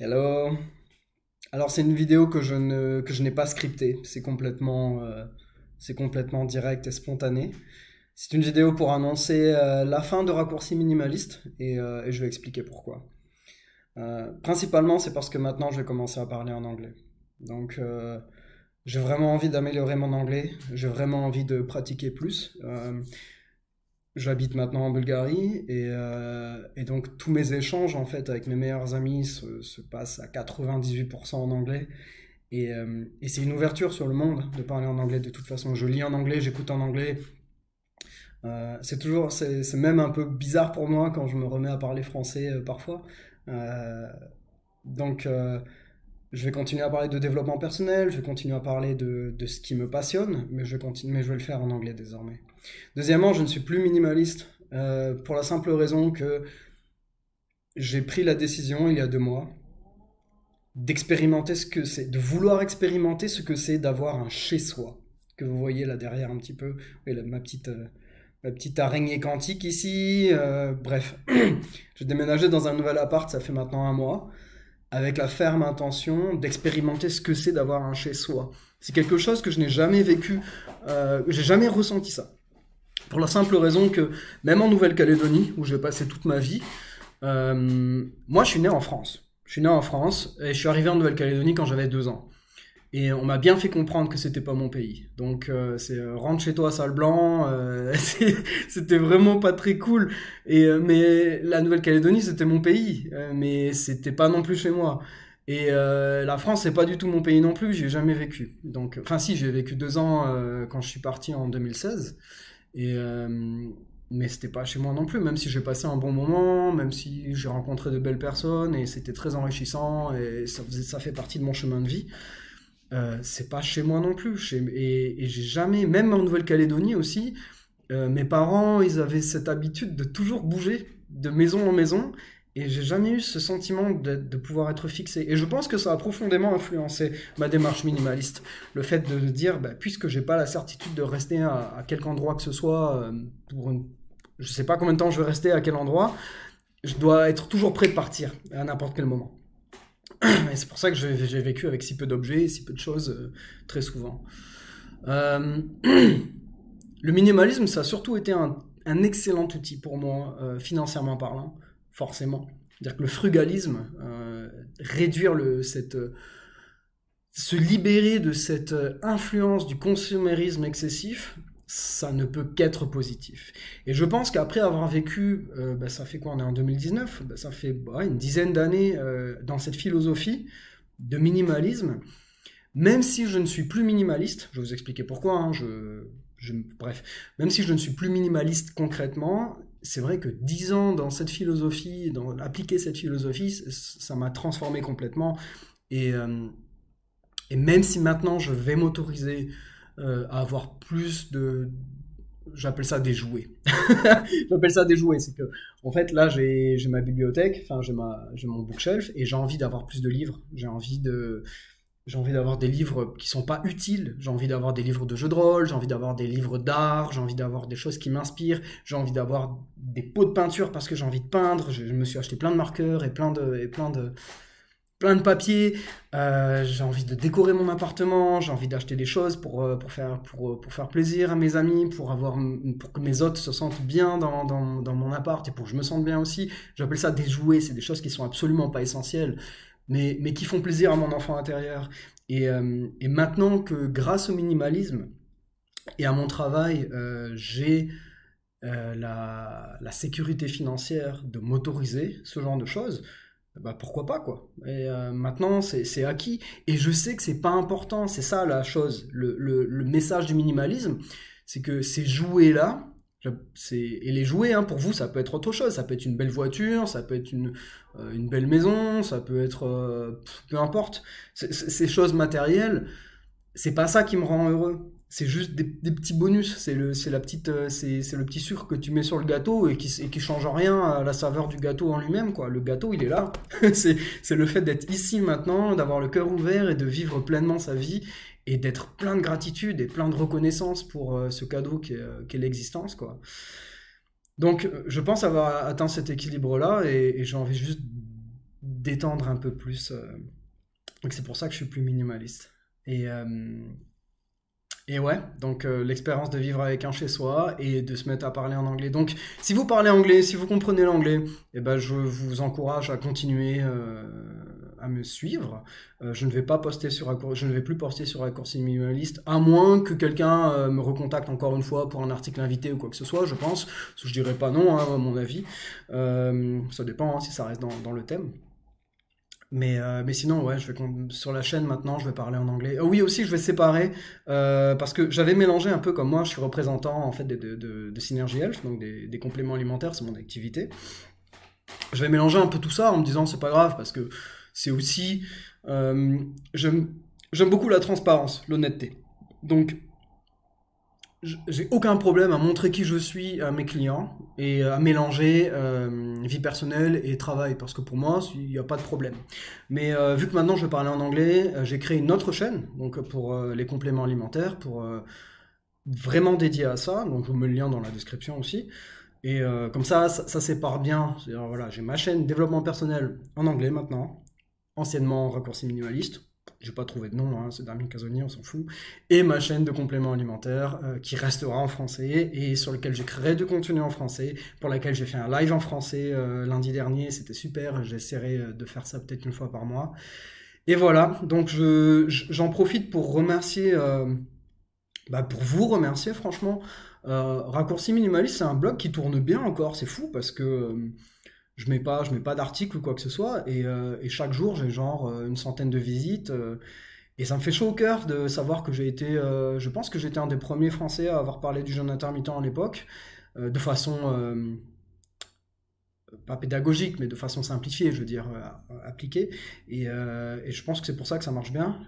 Hello. Alors c'est une vidéo que je n'ai pas scriptée. C'est complètement direct et spontané. C'est une vidéo pour annoncer la fin de Raccourci Minimaliste et je vais expliquer pourquoi. Principalement, c'est parce que maintenant je vais commencer à parler en anglais. Donc j'ai vraiment envie d'améliorer mon anglais. J'ai vraiment envie de pratiquer plus. J'habite maintenant en Bulgarie et donc tous mes échanges en fait avec mes meilleurs amis se passent à 98% en anglais et c'est une ouverture sur le monde de parler en anglais de toute façon. Je lis en anglais, j'écoute en anglais. C'est même un peu bizarre pour moi quand je me remets à parler français parfois. Euh, donc je vais continuer à parler de développement personnel, je vais continuer à parler de ce qui me passionne, mais je vais le faire en anglais désormais. Deuxièmement, je ne suis plus minimaliste pour la simple raison que j'ai pris la décision il y a 2 mois d'expérimenter ce que c'est, de vouloir expérimenter ce que c'est d'avoir un chez-soi, que vous voyez là derrière un petit peu, oui, là, ma petite araignée quantique ici, bref. J'ai déménagé dans un nouvel appart, ça fait maintenant 1 mois, avec la ferme intention d'expérimenter ce que c'est d'avoir un chez-soi. C'est quelque chose que je n'ai jamais vécu, j'ai jamais ressenti ça. Pour la simple raison que, même en Nouvelle-Calédonie, où j'ai passé toute ma vie, moi je suis né en France. Je suis né en France et je suis arrivé en Nouvelle-Calédonie quand j'avais 2 ans. Et on m'a bien fait comprendre que c'était pas mon pays. Donc c'est rentre chez toi sale blanc, c'était vraiment pas très cool. Mais la Nouvelle-Calédonie c'était mon pays, mais c'était pas non plus chez moi. Et la France c'est pas du tout mon pays non plus, j'y ai jamais vécu. Donc, enfin si, j'ai vécu 2 ans quand je suis parti en 2016. Et, mais c'était pas chez moi non plus, même si j'ai passé un bon moment, même si j'ai rencontré de belles personnes et c'était très enrichissant et ça fait partie de mon chemin de vie. C'est pas chez moi non plus. Et j'ai jamais, même en Nouvelle-Calédonie aussi, mes parents, ils avaient cette habitude de toujours bouger de maison en maison. Et j'ai jamais eu ce sentiment de pouvoir être fixé. Et je pense que ça a profondément influencé ma démarche minimaliste. Le fait de dire, bah, puisque j'ai pas la certitude de rester à quelque endroit que ce soit, je sais pas combien de temps je vais rester à quel endroit, je dois être toujours prêt de partir à n'importe quel moment. Et c'est pour ça que j'ai vécu avec si peu d'objets, si peu de choses très souvent. Euh, le minimalisme, ça a surtout été un excellent outil pour moi, financièrement parlant, forcément. C'est-à-dire que le frugalisme, réduire se libérer de cette influence du consumérisme excessif, ça ne peut qu'être positif. Et je pense qu'après avoir vécu, bah, ça fait quoi, on est en 2019, bah, ça fait une dizaine d'années dans cette philosophie de minimalisme, même si je ne suis plus minimaliste, je vais vous expliquer pourquoi, hein, bref, même si je ne suis plus minimaliste concrètement, c'est vrai que 10 ans dans cette philosophie, dans appliquer cette philosophie, ça m'a transformé complètement. Et, euh, et même si maintenant je vais m'autoriser à avoir plus de... J'appelle ça des jouets. J'appelle ça des jouets. C'est que, en fait, là, j'ai ma bibliothèque, enfin, j'ai mon bookshelf, et j'ai envie d'avoir plus de livres. J'ai envie d'avoir des livres qui sont pas utiles. J'ai envie d'avoir des livres de jeux de rôle, j'ai envie d'avoir des livres d'art, j'ai envie d'avoir des choses qui m'inspirent, j'ai envie d'avoir des pots de peinture parce que j'ai envie de peindre. Je me suis acheté plein de marqueurs et plein de papiers. J'ai envie de décorer mon appartement, j'ai envie d'acheter des choses pour faire plaisir à mes amis, pour que mes hôtes se sentent bien dans mon appart et pour que je me sente bien aussi. J'appelle ça des jouets, c'est des choses qui sont absolument pas essentielles, mais qui font plaisir à mon enfant intérieur. Et maintenant que grâce au minimalisme et à mon travail, j'ai la sécurité financière de m'autoriser ce genre de choses, bah pourquoi pas quoi. Et maintenant c'est acquis et je sais que c'est pas important, c'est ça la chose, le message du minimalisme, c'est que ces jouets là, et les jouets hein, pour vous ça peut être autre chose, ça peut être une belle voiture, ça peut être une belle maison, ça peut être peu importe, ces choses matérielles, c'est pas ça qui me rend heureux. C'est juste des petits bonus. C'est le petit sucre que tu mets sur le gâteau et qui change rien à la saveur du gâteau en lui-même, quoi. Le gâteau, il est là. C'est le fait d'être ici maintenant, d'avoir le cœur ouvert et de vivre pleinement sa vie et d'être plein de gratitude et plein de reconnaissance pour ce cadeau qu'est l'existence, quoi. Donc, je pense avoir atteint cet équilibre-là et j'ai envie juste détendre un peu plus. Donc c'est pour ça que je suis plus minimaliste. Et, et ouais, donc l'expérience de vivre avec un chez soi et de se mettre à parler en anglais. Donc si vous parlez anglais, si vous comprenez l'anglais, eh ben, je vous encourage à continuer à me suivre. Je ne vais pas poster je ne vais plus poster sur Raccourci Minimaliste, à moins que quelqu'un me recontacte encore une fois pour un article invité ou quoi que ce soit, je pense. Parce que je dirais pas non, hein, à mon avis. Ça dépend hein, si ça reste dans le thème. Mais sinon, ouais, sur la chaîne maintenant, je vais parler en anglais. Oui, aussi, je vais séparer, parce que j'avais mélangé un peu comme moi, je suis représentant en fait de Synergy Health, donc des compléments alimentaires, c'est mon activité. Je vais mélanger un peu tout ça en me disant c'est pas grave, parce que c'est aussi. euh, j'aime, j'aime beaucoup la transparence, l'honnêteté. Donc, j'ai aucun problème à montrer qui je suis à mes clients et à mélanger vie personnelle et travail parce que pour moi il n'y a pas de problème. Mais vu que maintenant je vais parler en anglais, j'ai créé une autre chaîne donc pour les compléments alimentaires pour vraiment dédié à ça. Donc je vous mets le lien dans la description aussi. Et comme ça sépare bien. C'est-à-dire, voilà, j'ai ma chaîne développement personnel en anglais maintenant, anciennement raccourci minimaliste. J'ai pas trouvé de nom, hein, c'est Darmin Casoni, on s'en fout. Et ma chaîne de compléments alimentaires qui restera en français et sur lequel je créerai du contenu en français, pour laquelle j'ai fait un live en français lundi dernier, c'était super. J'essaierai de faire ça peut-être une fois par mois. Et voilà, donc j'en profite pour remercier, pour vous remercier franchement. Raccourci Minimaliste, c'est un blog qui tourne bien encore, c'est fou parce que je mets pas d'article ou quoi que ce soit, et chaque jour j'ai genre une centaine de visites, et ça me fait chaud au cœur de savoir que je pense que j'étais un des premiers Français à avoir parlé du jeûne intermittent à l'époque, de façon pas pédagogique, mais de façon simplifiée, je veux dire, appliquée, et je pense que c'est pour ça que ça marche bien.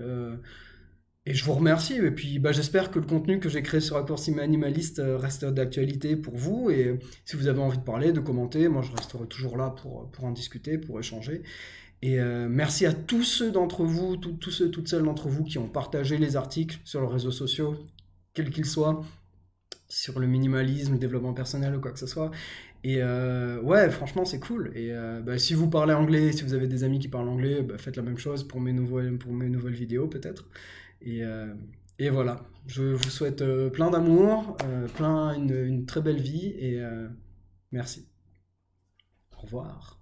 Et je vous remercie, et puis j'espère que le contenu que j'ai créé sur Raccourci Minimaliste reste d'actualité pour vous, et si vous avez envie de parler, de commenter, moi je resterai toujours là pour en discuter, pour échanger. Et merci à tous ceux d'entre vous, tous ceux, toutes celles d'entre vous qui ont partagé les articles sur les réseaux sociaux, quels qu'ils soient, sur le minimalisme, le développement personnel ou quoi que ce soit. Et ouais, franchement, c'est cool. Et si vous parlez anglais, si vous avez des amis qui parlent anglais, faites la même chose pour mes nouvelles vidéos peut-être. Et, euh, et voilà, je vous souhaite plein d'amour, une très belle vie et merci. Au revoir.